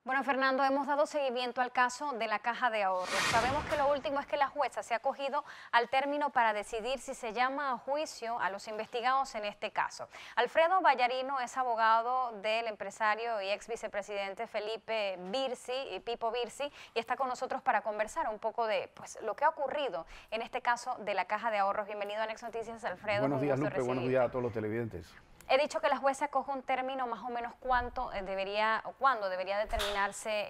Bueno, Fernando, hemos dado seguimiento al caso de la Caja de Ahorros. Sabemos que lo último es que la jueza se ha acogido al término para decidir si se llama a juicio a los investigados en este caso. Alfredo Vallarino es abogado del empresario y ex vicepresidente Felipe Birsi, Pipo Birsi, y está con nosotros para conversar un poco de lo que ha ocurrido en este caso de la Caja de Ahorros. Bienvenido a Next Noticias, Alfredo. Buenos días, Lupe. Buenos días a todos los televidentes. He dicho que la jueza acoge un término más o menos cuándo debería determinarse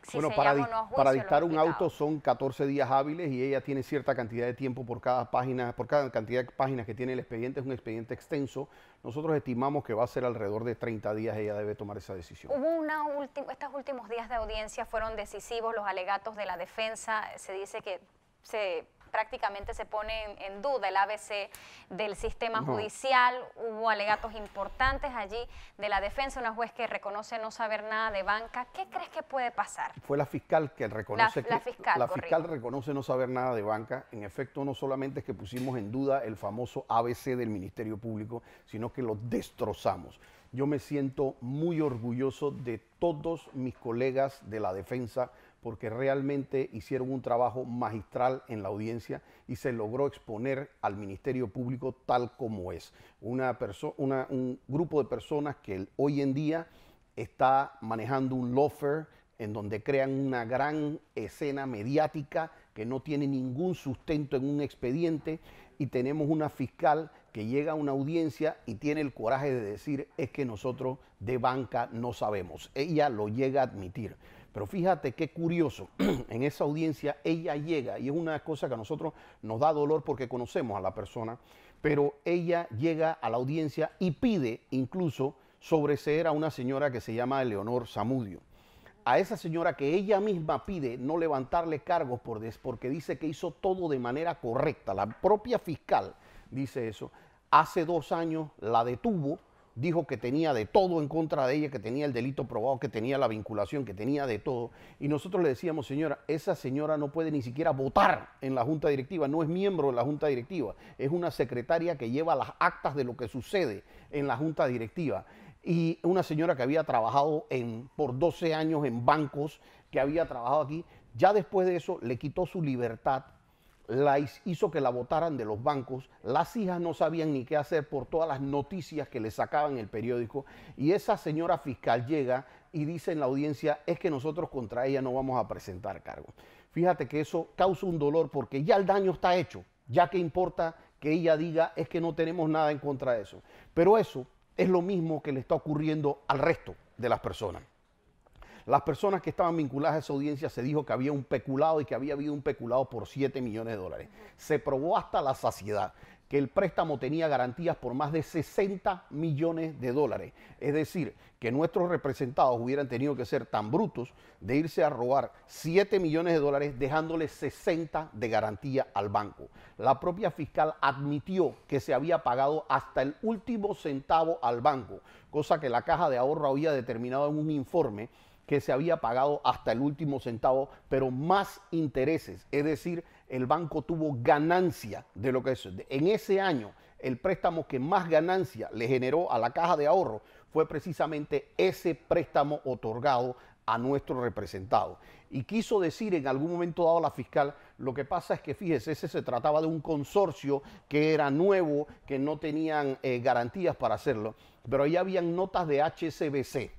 si se llama o no a juicio. Para dictar un auto son 14 días hábiles y ella tiene cierta cantidad de tiempo por cada página, por cada cantidad de páginas que tiene el expediente. Es un expediente extenso. Nosotros estimamos que va a ser alrededor de 30 días. Ella debe tomar esa decisión. Estos últimos días de audiencia fueron decisivos. Los alegatos de la defensa, se dice que prácticamente se pone en duda el ABC del sistema judicial. Hubo alegatos importantes allí de la defensa, una juez que reconoce no saber nada de banca. ¿Qué crees que puede pasar? Fue la fiscal que reconoce la fiscal reconoce no saber nada de banca. En efecto, no solamente es que pusimos en duda el famoso ABC del Ministerio Público, sino que lo destrozamos. Yo me siento muy orgulloso de todos mis colegas de la defensa porque realmente hicieron un trabajo magistral en la audiencia y se logró exponer al Ministerio Público tal como es. Un grupo de personas que hoy en día está manejando un law firm en donde crean una gran escena mediática que no tiene ningún sustento en un expediente, y tenemos una fiscal que llega a una audiencia y tiene el coraje de decir es que nosotros de banca no sabemos. Ella lo llega a admitir. Pero fíjate qué curioso, en esa audiencia ella llega, y es una cosa que a nosotros nos da dolor porque conocemos a la persona, pero ella llega a la audiencia y pide incluso sobreseer a una señora que se llama Eleonor Zamudio. A esa señora que ella misma pide no levantarle cargos porque dice que hizo todo de manera correcta. La propia fiscal dice eso. Hace 2 años la detuvo, dijo que tenía de todo en contra de ella, que tenía el delito probado, que tenía la vinculación, que tenía de todo. Y nosotros le decíamos, señora, esa señora no puede ni siquiera votar en la Junta Directiva, no es miembro de la Junta Directiva, es una secretaria que lleva las actas de lo que sucede en la Junta Directiva. Y una señora que había trabajado por 12 años en bancos, que había trabajado aquí, ya después de eso le quitó su libertad, hizo que la votaran de los bancos. Las hijas no sabían ni qué hacer por todas las noticias que le sacaban en el periódico, y esa señora fiscal llega y dice en la audiencia es que nosotros contra ella no vamos a presentar cargos. Fíjate que eso causa un dolor porque ya el daño está hecho, ya que importa que ella diga es que no tenemos nada en contra de eso. Pero eso es lo mismo que le está ocurriendo al resto de las personas. Las personas que estaban vinculadas a esa audiencia se dijo que había un peculado y que había habido un peculado por 7 millones de dólares. Se probó hasta la saciedad que el préstamo tenía garantías por más de 60 millones de dólares. Es decir, que nuestros representados hubieran tenido que ser tan brutos de irse a robar 7 millones de dólares dejándole 60 de garantía al banco. La propia fiscal admitió que se había pagado hasta el último centavo al banco, cosa que la Caja de Ahorro había determinado en un informe que se había pagado hasta el último centavo, pero más intereses. Es decir, el banco tuvo ganancia de lo que es. En ese año, el préstamo que más ganancia le generó a la Caja de Ahorro fue precisamente ese préstamo otorgado a nuestro representado. Y quiso decir en algún momento dado la fiscal, lo que pasa es que fíjese, ese se trataba de un consorcio que era nuevo, que no tenían garantías para hacerlo, pero ahí habían notas de HSBC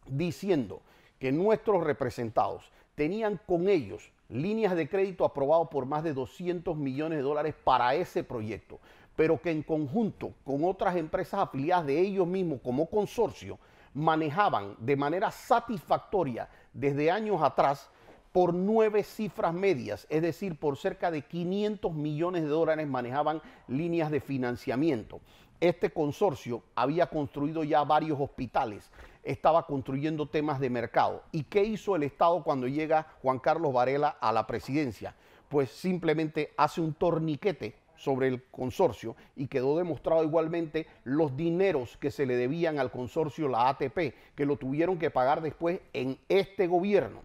diciendo que nuestros representados tenían con ellos líneas de crédito aprobadas por más de 200 millones de dólares para ese proyecto, pero que en conjunto con otras empresas afiliadas de ellos mismos como consorcio manejaban de manera satisfactoria desde años atrás por 9 cifras medias, es decir, por cerca de 500 millones de dólares manejaban líneas de financiamiento. Este consorcio había construido ya varios hospitales, estaba construyendo temas de mercado. ¿Y qué hizo el Estado cuando llega Juan Carlos Varela a la presidencia? Pues simplemente hace un torniquete sobre el consorcio y quedó demostrado igualmente los dineros que se le debían al consorcio, la ATP, que lo tuvieron que pagar después en este gobierno.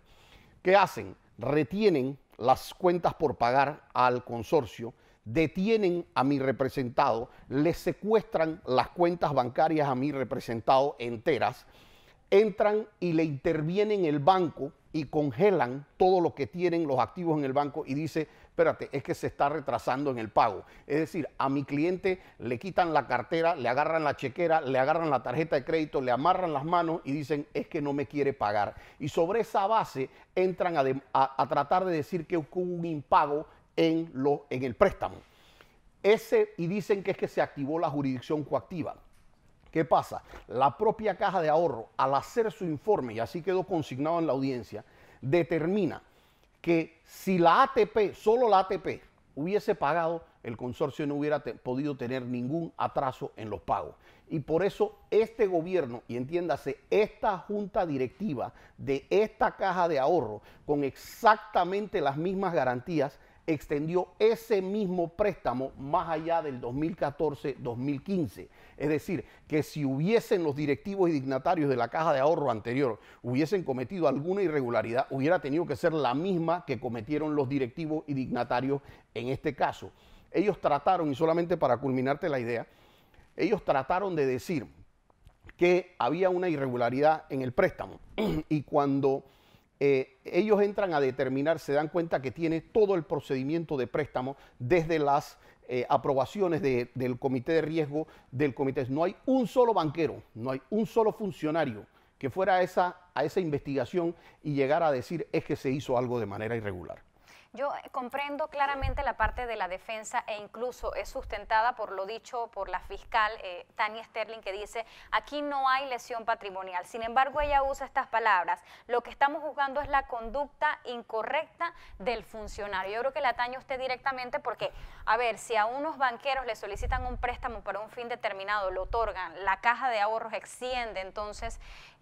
¿Qué hacen? Retienen las cuentas por pagar al consorcio, detienen a mi representado, le secuestran las cuentas bancarias a mi representado enteras, entran y le intervienen el banco y congelan todo lo que tienen los activos en el banco y dice, espérate, es que se está retrasando en el pago. Es decir, a mi cliente le quitan la cartera, le agarran la chequera, le agarran la tarjeta de crédito, le amarran las manos y dicen, es que no me quiere pagar. Y sobre esa base entran a tratar de decir que hubo un impago en el préstamo. Y dicen que es que se activó la jurisdicción coactiva. ¿Qué pasa? La propia Caja de Ahorro, al hacer su informe, y así quedó consignado en la audiencia, determina que si la ATP, solo la ATP, hubiese pagado, el consorcio no hubiera podido tener ningún atraso en los pagos. Y por eso este gobierno, y entiéndase, esta junta directiva de esta Caja de Ahorro, con exactamente las mismas garantías, extendió ese mismo préstamo más allá del 2014-2015. Es decir, que si hubiesen los directivos y dignatarios de la Caja de Ahorro anterior hubiesen cometido alguna irregularidad, hubiera tenido que ser la misma que cometieron los directivos y dignatarios en este caso. Ellos trataron, y solamente para culminarte la idea, ellos trataron de decir que había una irregularidad en el préstamo y cuando ellos entran a determinar, se dan cuenta que tiene todo el procedimiento de préstamo desde las aprobaciones del comité de riesgo del comité. No hay un solo banquero, no hay un solo funcionario que fuera a esa investigación y llegara a decir es que se hizo algo de manera irregular. Yo comprendo claramente la parte de la defensa e incluso es sustentada por lo dicho por la fiscal Tania Sterling, que dice aquí no hay lesión patrimonial. Sin embargo, ella usa estas palabras: lo que estamos juzgando es la conducta incorrecta del funcionario. Yo creo que le atañe a usted directamente porque, a ver, si a unos banqueros le solicitan un préstamo para un fin determinado, lo otorgan, la Caja de Ahorros extiende, entonces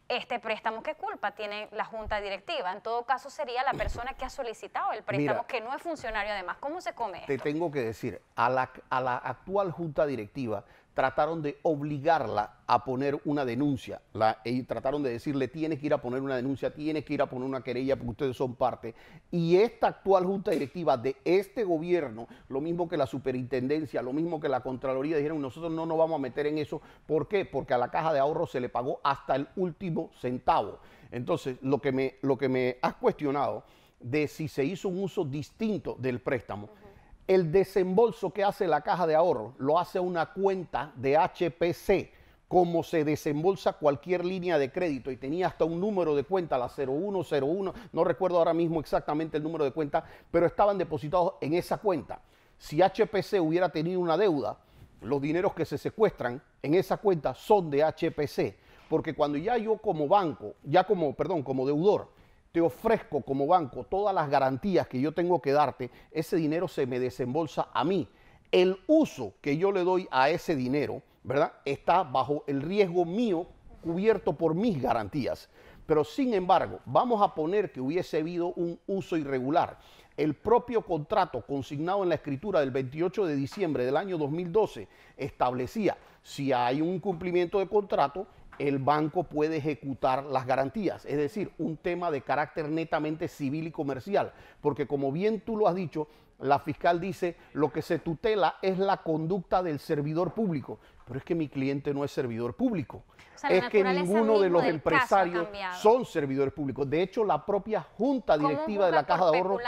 este préstamo, ¿qué culpa tiene la junta directiva? En todo caso sería la persona que ha solicitado el préstamo. Mira, que no es funcionario además. ¿Cómo se come esto? Te tengo que decir, a la actual junta directiva trataron de obligarla a poner una denuncia, y trataron de decirle, tiene que ir a poner una denuncia, tiene que ir a poner una querella porque ustedes son parte. Y esta actual junta directiva de este gobierno, lo mismo que la superintendencia, lo mismo que la Contraloría, dijeron, nosotros no nos vamos a meter en eso. ¿Por qué? Porque a la Caja de Ahorro se le pagó hasta el último centavo. Entonces, lo que me has cuestionado de si se hizo un uso distinto del préstamo, el desembolso que hace la Caja de Ahorro lo hace a una cuenta de HPC, como se desembolsa cualquier línea de crédito, y tenía hasta un número de cuenta, la 0101, no recuerdo ahora mismo exactamente el número de cuenta, pero estaban depositados en esa cuenta. Si HPC hubiera tenido una deuda, los dineros que se secuestran en esa cuenta son de HPC, porque cuando ya yo como banco, como deudor, te ofrezco como banco todas las garantías que yo tengo que darte, ese dinero se me desembolsa a mí. El uso que yo le doy a ese dinero, ¿verdad?, está bajo el riesgo mío, cubierto por mis garantías. Pero sin embargo, vamos a poner que hubiese habido un uso irregular. El propio contrato consignado en la escritura del 28 de diciembre del año 2012 establecía, si hay un incumplimiento de contrato, el banco puede ejecutar las garantías, es decir, un tema de carácter netamente civil y comercial, porque como bien tú lo has dicho, la fiscal dice, lo que se tutela es la conducta del servidor público, pero es que mi cliente no es servidor público. O sea, es que ninguno de los empresarios son servidores públicos. De hecho, la propia junta directiva de la Caja de Ahorro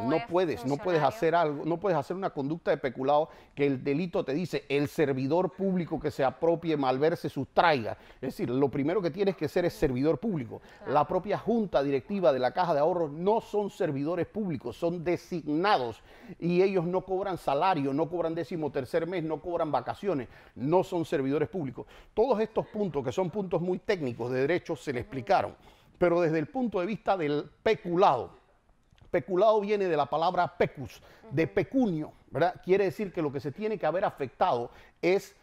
no puedes hacer algo, no puedes hacer una conducta de peculado que el delito te dice el servidor público que se apropie, malverse, sustraiga. Es decir, lo primero que tienes que ser es servidor público. Claro. La propia junta directiva de la Caja de Ahorro no son servidores públicos, son designados y ellos no cobran salario, no cobran 13º mes, no cobran vacaciones, no son servidores públicos. Todos estos puntos, que son puntos muy técnicos de derecho, se le explicaron, pero desde el punto de vista del peculado, peculado viene de la palabra pecus, de pecunio, ¿verdad? Quiere decir que lo que se tiene que haber afectado es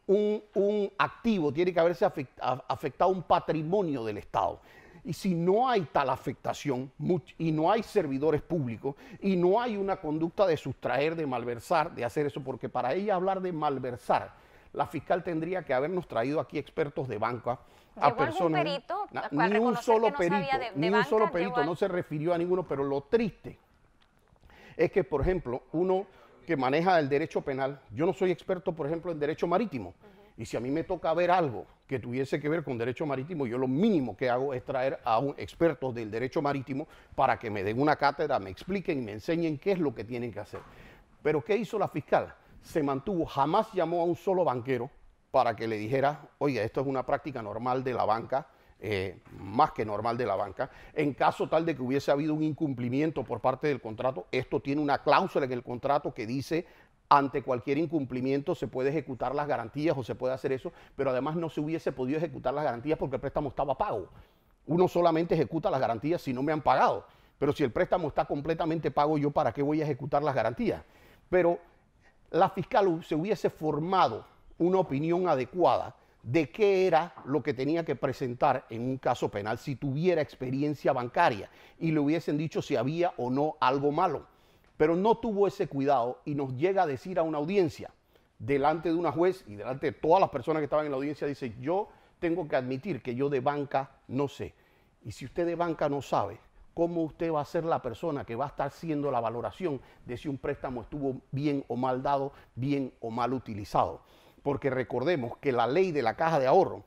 un activo, tiene que haberse afectado un patrimonio del Estado. Y si no hay tal afectación y no hay servidores públicos y no hay una conducta de sustraer, de malversar, de hacer eso, porque para ella hablar de malversar, la fiscal tendría que habernos traído aquí expertos de banca, a personas, perito, ni un solo perito, no se refirió a ninguno, pero lo triste es que, por ejemplo, uno que maneja el derecho penal, yo no soy experto, por ejemplo, en derecho marítimo, y si a mí me toca ver algo que tuviese que ver con derecho marítimo, yo lo mínimo que hago es traer a un experto del derecho marítimo para que me den una cátedra, me expliquen y me enseñen qué es lo que tienen que hacer. Pero ¿qué hizo la fiscal? Se mantuvo, jamás llamó a un solo banquero para que le dijera, oiga, esto es una práctica normal de la banca, más que normal de la banca. En caso tal de que hubiese habido un incumplimiento por parte del contrato, esto tiene una cláusula en el contrato que dice ante cualquier incumplimiento se puede ejecutar las garantías o se puede hacer eso, pero además no se hubiese podido ejecutar las garantías porque el préstamo estaba pago. Uno solamente ejecuta las garantías si no me han pagado, pero si el préstamo está completamente pago, ¿yo para qué voy a ejecutar las garantías? Pero la fiscal se hubiese formado una opinión adecuada de qué era lo que tenía que presentar en un caso penal si tuviera experiencia bancaria y le hubiesen dicho si había o no algo malo. Pero no tuvo ese cuidado y nos llega a decir a una audiencia, delante de una juez y delante de todas las personas que estaban en la audiencia, dice, yo tengo que admitir que yo de banca no sé. Y si usted de banca no sabe, ¿cómo usted va a ser la persona que va a estar haciendo la valoración de si un préstamo estuvo bien o mal dado, bien o mal utilizado? Porque recordemos que la ley de la caja de ahorro,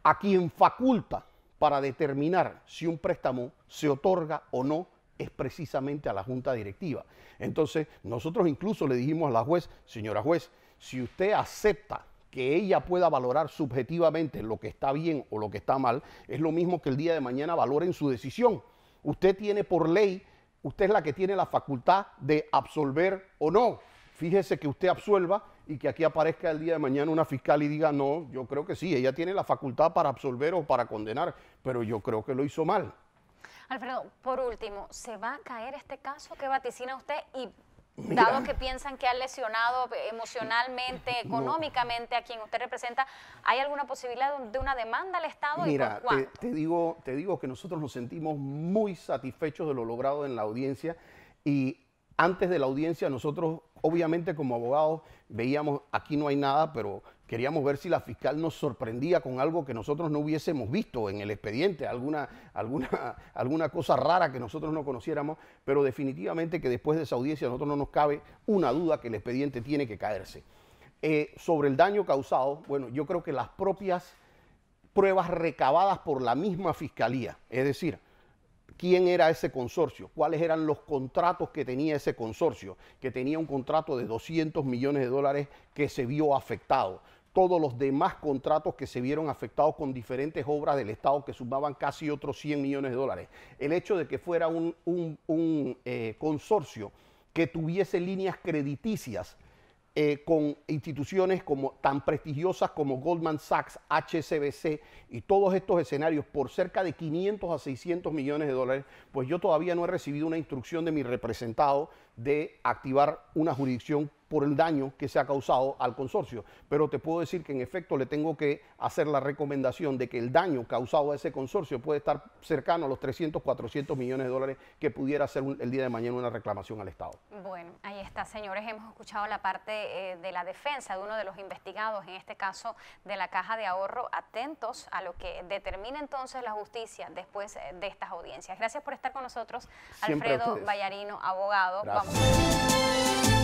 a quien faculta para determinar si un préstamo se otorga o no, es precisamente a la junta directiva. Entonces, nosotros incluso le dijimos a la juez, señora juez, si usted acepta que ella pueda valorar subjetivamente lo que está bien o lo que está mal, es lo mismo que el día de mañana valoren su decisión. Usted tiene por ley, usted es la que tiene la facultad de absolver o no. Fíjese que usted absuelva y que aquí aparezca el día de mañana una fiscal y diga, no, yo creo que sí, ella tiene la facultad para absolver o para condenar, pero yo creo que lo hizo mal. Alfredo, por último, ¿se va a caer este caso? ¿Qué vaticina usted? Y dado que piensan que ha lesionado emocionalmente, económicamente a quien usted representa, ¿hay alguna posibilidad de una demanda al Estado? Mira, te digo que nosotros nos sentimos muy satisfechos de lo logrado en la audiencia y antes de la audiencia nosotros, obviamente como abogados, veíamos aquí no hay nada, pero queríamos ver si la fiscal nos sorprendía con algo que nosotros no hubiésemos visto en el expediente, alguna cosa rara que nosotros no conociéramos, pero definitivamente que después de esa audiencia a nosotros no nos cabe una duda que el expediente tiene que caerse. Sobre el daño causado, bueno, yo creo que las propias pruebas recabadas por la misma fiscalía, es decir, quién era ese consorcio, cuáles eran los contratos que tenía ese consorcio, que tenía un contrato de 200 millones de dólares que se vio afectado. Todos los demás contratos que se vieron afectados con diferentes obras del Estado que sumaban casi otros 100 millones de dólares. El hecho de que fuera un consorcio que tuviese líneas crediticias con instituciones tan prestigiosas como Goldman Sachs, HSBC y todos estos escenarios por cerca de 500 a 600 millones de dólares, pues yo todavía no he recibido una instrucción de mi representado de activar una jurisdicción por el daño que se ha causado al consorcio. Pero te puedo decir que en efecto le tengo que hacer la recomendación de que el daño causado a ese consorcio puede estar cercano a los 300, 400 millones de dólares que pudiera ser el día de mañana una reclamación al Estado. Bueno, ahí está, señores. Hemos escuchado la parte de la defensa de uno de los investigados, en este caso de la Caja de Ahorro. Atentos a lo que determine entonces la justicia después de estas audiencias. Gracias por estar con nosotros, Alfredo Vallarino, abogado. Vamos.